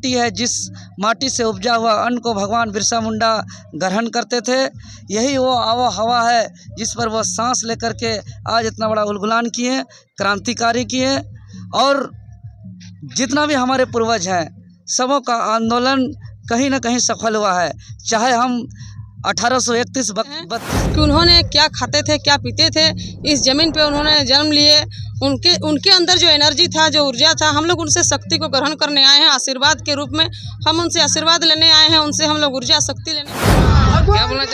माटी है जिस माटी से उपजा हुआ अन्न को भगवान बिरसा मुंडा ग्रहण करते थे। यही वो आवा हवा है जिस पर वो सांस लेकर के आज इतना बड़ा उलगुलान किए, क्रांतिकारी किए। और जितना भी हमारे पूर्वज हैं सबों का आंदोलन कहीं ना कहीं सफल हुआ है। चाहे हम 1831 कि उन्होंने क्या खाते थे, क्या पीते थे, इस ज़मीन पे उन्होंने जन्म लिए। उनके अंदर जो एनर्जी था, जो ऊर्जा था, हम लोग उनसे शक्ति को ग्रहण करने आए हैं। आशीर्वाद के रूप में हम उनसे आशीर्वाद लेने आए हैं, उनसे हम लोग ऊर्जा शक्ति लेने। क्या बोलना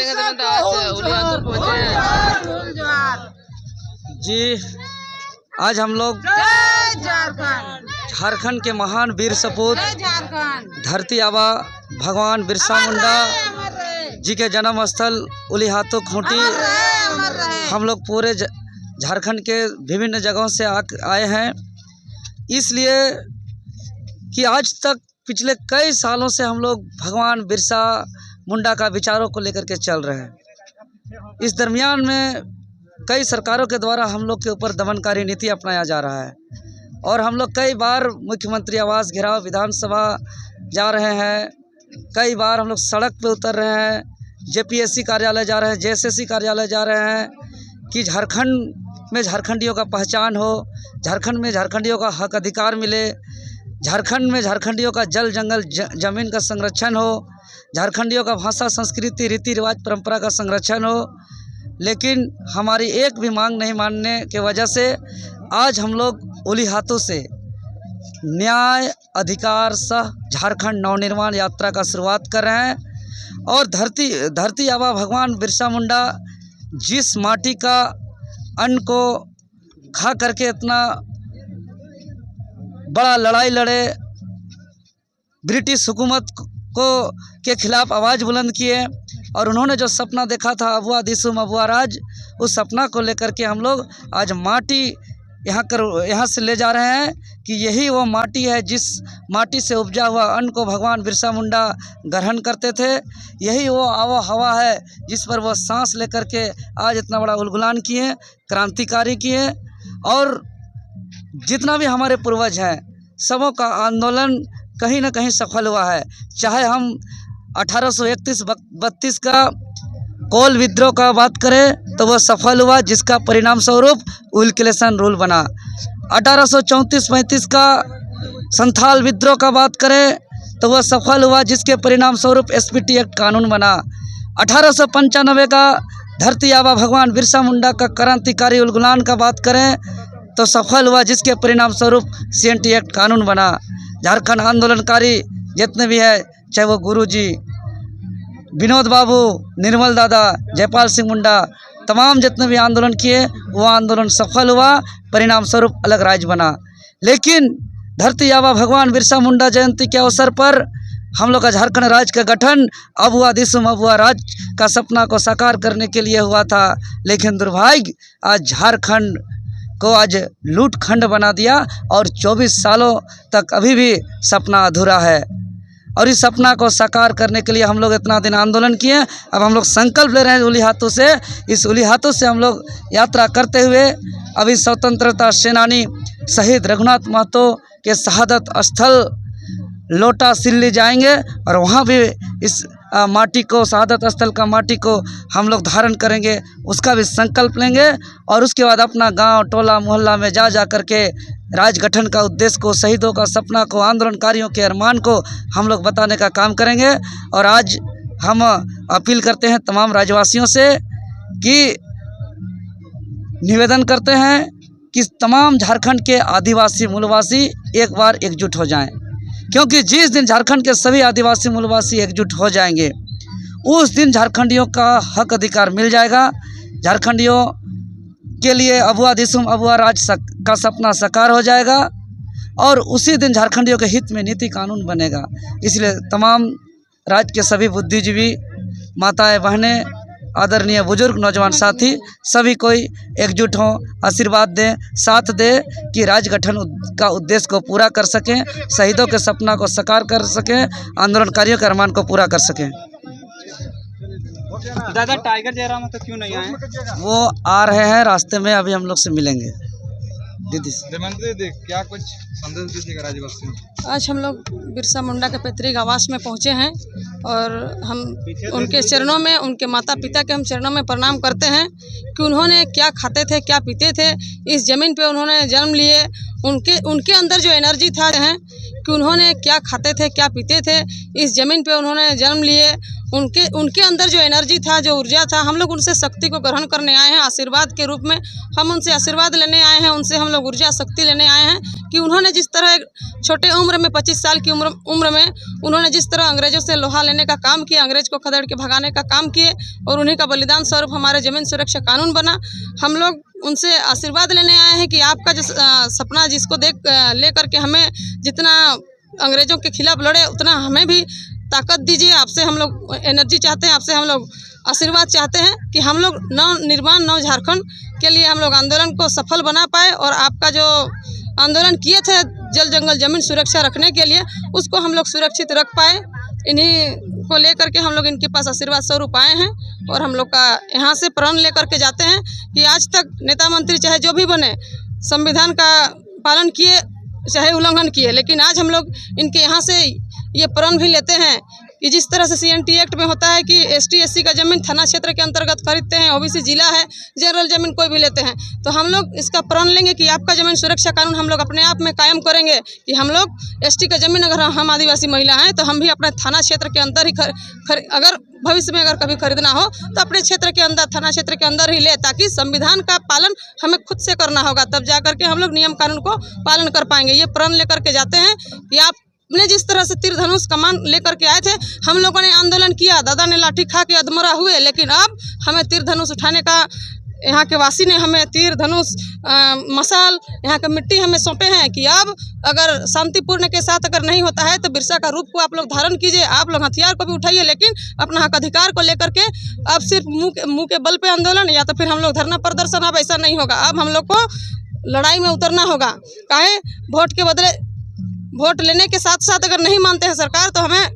जी, आज हम लोग झारखंड के महान वीर सपूत धरती आबा भगवान बिरसा मुंडा जी के जन्म स्थल उलीहातू खूंटी हम लोग पूरे झारखंड के विभिन्न जगहों से आए हैं, इसलिए कि आज तक पिछले कई सालों से हम लोग भगवान बिरसा मुंडा का विचारों को लेकर के चल रहे हैं। इस दरमियान में कई सरकारों के द्वारा हम लोग के ऊपर दमनकारी नीति अपनाया जा रहा है और हम लोग कई बार मुख्यमंत्री आवास घेराव, विधानसभा जा रहे हैं, कई बार हम लोग सड़क पे उतर रहे हैं, जेपीएससी कार्यालय जा रहे हैं, जेएसएससी कार्यालय जा रहे हैं कि झारखंड में झारखंडियों का पहचान हो, झारखंड में झारखंडियों का हक अधिकार मिले, झारखंड में झारखंडियों का जल जंगल जमीन का संरक्षण हो, झारखंडियों का भाषा, संस्कृति, रीति रिवाज, परंपरा का संरक्षण हो। लेकिन हमारी एक भी मांग नहीं मानने के वजह से आज हम लोग उलीहातू से न्याय अधिकार सह झारखंड नवनिर्माण यात्रा का शुरुआत कर रहे हैं। और धरती आबा भगवान बिरसा मुंडा जिस माटी का अन्न को खा करके इतना बड़ा लड़ाई लड़े, ब्रिटिश हुकूमत को के खिलाफ आवाज़ बुलंद किए और उन्होंने जो सपना देखा था अबुआ दिसुम अबुआ राज, उस सपना को लेकर के हम लोग आज माटी यहाँ से ले जा रहे हैं कि यही वो माटी है जिस माटी से उपजा हुआ अन्न को भगवान बिरसा मुंडा ग्रहण करते थे। यही वो आवा हवा है जिस पर वो सांस लेकर के आज इतना बड़ा उलगुलान किए, क्रांतिकारी किए। और जितना भी हमारे पूर्वज हैं सबों का आंदोलन कहीं ना कहीं सफल हुआ है। चाहे हम 1831-32 का कोल विद्रोह का बात करें तो वह सफल हुआ, जिसका परिणाम स्वरूप उल्किलेशन रूल बना। 1834-35 का संथाल विद्रोह का बात करें तो वह सफल हुआ, जिसके परिणाम स्वरूप एसपीटी एक्ट कानून बना। 1895 का धरती आबा भगवान बिरसा मुंडा का क्रांतिकारी उलगुलान का बात करें तो सफल हुआ, जिसके परिणाम स्वरूप सीएनटी एक्ट कानून बना। झारखंड आंदोलनकारी जितने भी है, चाहे वो गुरुजी, विनोद बाबू, निर्मल दादा, जयपाल सिंह मुंडा, तमाम जितने भी आंदोलन किए वो आंदोलन सफल हुआ, परिणाम स्वरूप अलग राज्य बना। लेकिन धरती आबा भगवान बिरसा मुंडा जयंती के अवसर पर हम लोग का झारखंड राज्य का गठन अबुआ दिसुम अबुआ राज का सपना को साकार करने के लिए हुआ था। लेकिन दुर्भाग्य आज झारखंड को आज लूट खंड बना दिया और 24 सालों तक अभी भी सपना अधूरा है। और इस सपना को साकार करने के लिए हम लोग इतना दिन आंदोलन किए। अब हम लोग संकल्प ले रहे हैं उलीहातू से। इस उलीहातू से हम लोग यात्रा करते हुए अभी स्वतंत्रता सेनानी शहीद रघुनाथ महतो के शहादत स्थल लोटा सिल्ली जाएंगे और वहाँ भी इस माटी को, शहादत स्थल का माटी को हम लोग धारण करेंगे, उसका भी संकल्प लेंगे। और उसके बाद अपना गांव, टोला, मोहल्ला में जा कर के राज गठन का उद्देश्य को, शहीदों का सपना को, आंदोलनकारियों के अरमान को हम लोग बताने का काम करेंगे। और आज हम अपील करते हैं तमाम राज्यवासियों से कि निवेदन करते हैं कि तमाम झारखंड के आदिवासी मूलवासी एक बार एकजुट हो जाएं, क्योंकि जिस दिन झारखंड के सभी आदिवासी मूलवासी एकजुट हो जाएंगे उस दिन झारखंडियों का हक अधिकार मिल जाएगा। झारखंडियों के लिए अबुआ दिसुम अबुआ राज का सपना साकार हो जाएगा और उसी दिन झारखंडियों के हित में नीति कानून बनेगा। इसलिए तमाम राज्य के सभी बुद्धिजीवी, माताएं, बहनें, आदरणीय बुजुर्ग, नौजवान साथी सभी कोई एकजुट हों, आशीर्वाद दें, साथ दें कि राज गठन का उद्देश्य को पूरा कर सकें, शहीदों के सपना को साकार कर सकें, आंदोलनकारियों के अरमान को पूरा कर सकें। दादा टाइगर जयराम तो क्यों नहीं आए? वो आ रहे हैं, रास्ते में अभी हम लोग से मिलेंगे। दीदी देवेंद्र दीदी, क्या कुछ संदेश दीजिएगा राज्यवासियों को? आज हम लोग बिरसा मुंडा के पैतृक आवास में पहुंचे हैं और हम उनके चरणों में, उनके माता पिता के हम चरणों में प्रणाम करते हैं कि उन्होंने क्या खाते थे, क्या पीते थे, इस ज़मीन पे उन्होंने जन्म लिए। उनके अंदर जो एनर्जी था है कि उन्होंने क्या खाते थे, क्या पीते थे, इस ज़मीन पे उन्होंने जन्म लिए। उनके अंदर जो एनर्जी था, जो ऊर्जा था, हम लोग उनसे शक्ति को ग्रहण करने आए हैं आशीर्वाद के रूप में। हम उनसे आशीर्वाद लेने आए हैं, उनसे हम लोग ऊर्जा शक्ति लेने आए हैं कि उन्होंने जिस तरह एक छोटे उम्र में 25 साल की उम्र में उन्होंने जिस तरह अंग्रेज़ों से लोहा लेने का काम किया, अंग्रेज़ को खदेड़ के भगाने का काम किए और उन्हीं का बलिदान स्वरूप हमारे ज़मीन सुरक्षा कानून बना। हम लोग उनसे आशीर्वाद लेने आए हैं कि आपका जो सपना जिसको ले करके हमें जितना अंग्रेज़ों के खिलाफ लड़े उतना हमें भी ताकत दीजिए। आपसे हम लोग एनर्जी चाहते हैं, आपसे हम लोग आशीर्वाद चाहते हैं कि हम लोग नव निर्माण, नव झारखंड के लिए हम लोग आंदोलन को सफल बना पाए और आपका जो आंदोलन किए थे जल जंगल ज़मीन सुरक्षा रखने के लिए, उसको हम लोग सुरक्षित रख पाए। इन्हीं को लेकर के हम लोग इनके पास आशीर्वाद स्वरूप आए हैं और हम लोग का यहाँ से प्रण लेकर के जाते हैं कि आज तक नेता मंत्री चाहे जो भी बने संविधान का पालन किए चाहे उल्लंघन किए, लेकिन आज हम लोग इनके यहाँ से ये प्रण भी लेते हैं कि जिस तरह से CNT एक्ट में होता है कि ST SC का ज़मीन थाना क्षेत्र के अंतर्गत खरीदते हैं, OBC जिला है, जनरल ज़मीन कोई भी लेते हैं, तो हम लोग इसका प्रण लेंगे कि आपका ज़मीन सुरक्षा कानून हम लोग अपने आप में कायम करेंगे कि हम लोग ST का ज़मीन अगर हम आदिवासी महिला हैं तो हम भी अपने थाना क्षेत्र के अंदर ही अगर भविष्य में अगर कभी खरीदना हो तो अपने क्षेत्र के अंदर, थाना क्षेत्र के अंदर ही ले, ताकि संविधान का पालन हमें खुद से करना होगा, तब जा करके हम लोग नियम कानून को पालन कर पाएंगे। ये प्रण लेकर के जाते हैं कि आपने जिस तरह से तीर धनुष कमान लेकर के आए थे, हम लोगों ने आंदोलन किया, दादा ने लाठी खा के अधमरा हुए, लेकिन अब हमें तीर धनुष उठाने का यहाँ के वासी ने हमें तीर धनुष मसाल यहाँ का मिट्टी हमें सौंपे हैं कि अब अगर शांतिपूर्ण के साथ अगर नहीं होता है तो बिरसा का रूप को आप लोग धारण कीजिए, आप लोग हथियार को भी उठाइए, लेकिन अपना हक अधिकार को लेकर के अब सिर्फ मुंह के बल पे आंदोलन या तो फिर हम लोग धरना प्रदर्शन, अब ऐसा नहीं होगा। अब हम लोग को लड़ाई में उतरना होगा। काहे वोट के बदले, वोट लेने के साथ साथ अगर नहीं मानते हैं सरकार तो हमें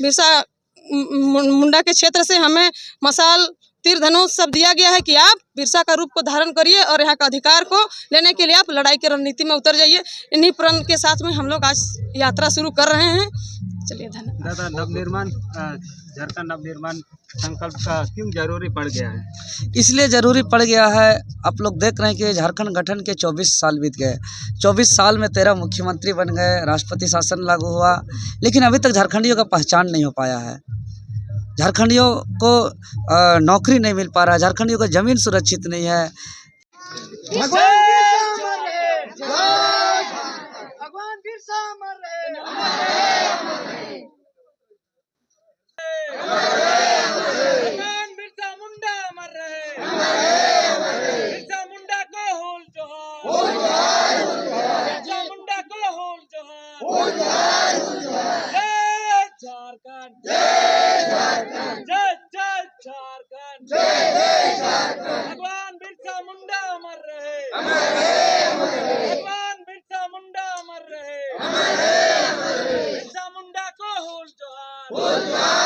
बिरसा मुंडा के क्षेत्र से हमें मसाल, तीर धनुष सब दिया गया है कि आप बिरसा का रूप को धारण करिए और यहाँ का अधिकार को लेने के लिए आप लड़ाई की रणनीति में उतर जाइए। इन्हीं प्रण के साथ में हम लोग आज यात्रा शुरू कर रहे हैं। चलिए धन्यवाद। दादा, नवनिर्माण झारखंड नवनिर्माण संकल्प का क्यों जरूरी पड़ गया है? इसलिए ज़रूरी पड़ गया है, आप लोग देख रहे हैं कि झारखंड गठन के 24 साल बीत गए। 24 साल में 13 मुख्यमंत्री बन गए, राष्ट्रपति शासन लागू हुआ, लेकिन अभी तक झारखंडियों का पहचान नहीं हो पाया है। झारखंडियों को नौकरी नहीं मिल पा रहा है, झारखंडियों को ज़मीन सुरक्षित नहीं है। भगवान बिरसा अमर रहे, भगवान बिरसा मुंडा अमर रहे, बिरसा मुंडा को होल जोहार, बिरसा मुंडा को होल जोहार, जय झारखंड, जय झारखंड, जय झारखंड, भगवान बिरसा मुंडा अमर रहे, भगवान बिरसा मुंडा अमर रहे, बिरसा मुंडा को होल जोहार।